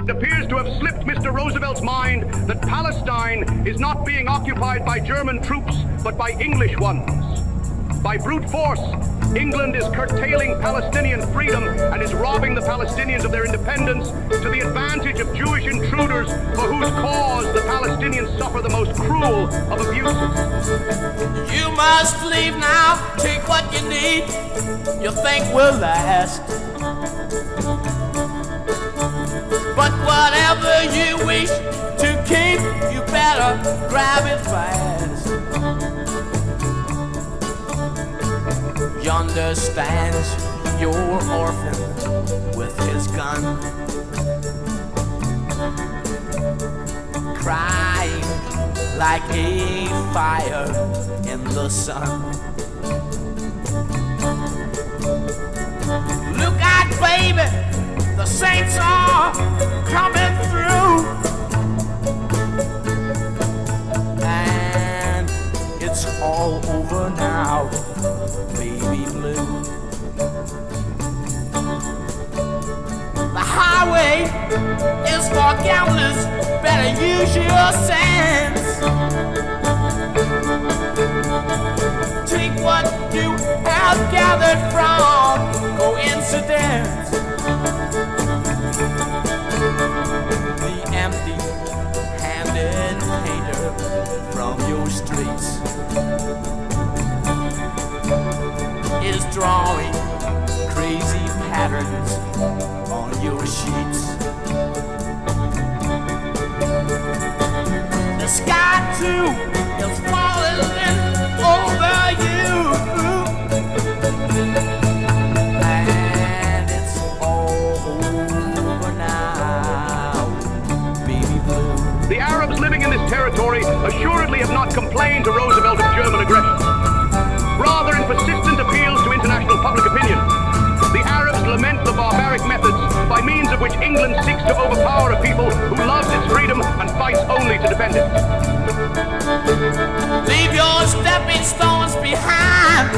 It appears to have slipped Mr. Roosevelt's mind that Palestine is not being occupied by German troops, but by English ones. By brute force, England is curtailing Palestinian freedom and is robbing the Palestinians of their independence to the advantage of Jewish intruders for whose cause the Palestinians suffer the most cruel of abuses. You must leave now, take what you need, you think will last. But whatever you wish to keep, you better grab it fast. Yonder stands your orphan with his gun, crying like a fire in the sun. Look out, baby, the saints are coming through, and it's all over now, baby blue. The highway is for gamblers, better use your sense. Take what you have gathered from coincidence. The empty-handed hater from your streets is drawing crazy patterns on your sheets. The sky too is falling over you, and it's all over now, baby blue. The Arabs living in this territory assuredly have not complained to Roosevelt of German aggression. Rather, in persistent appeals to international public opinion, the Arabs lament the barbaric methods by means of which England seeks to overpower a people who loves its freedom and fights only to defend it. Leave your stepping stones behind.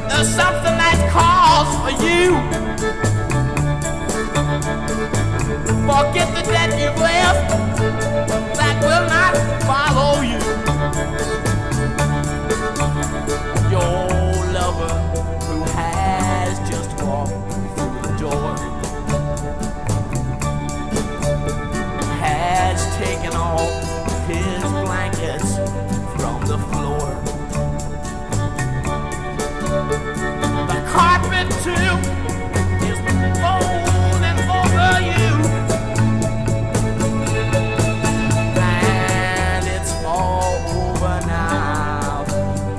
There's something that calls for you. Forget the debt you've left, that will not follow you. Your lover who has just walked through the door has taken all his blankets from the floor. The carpet too is folding over you, and it's all over now,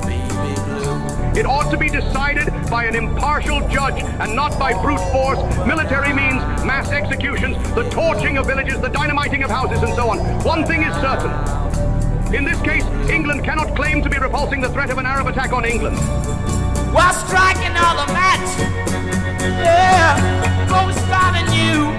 baby blue. It ought to be decided by an impartial judge and not by brute force, military means, mass executions, the torching of villages, the dynamiting of houses, and so on. One thing is certain. In this case, England cannot claim to be repulsing the threat of an Arab attack on England. While striking all the match, yeah, go starting you.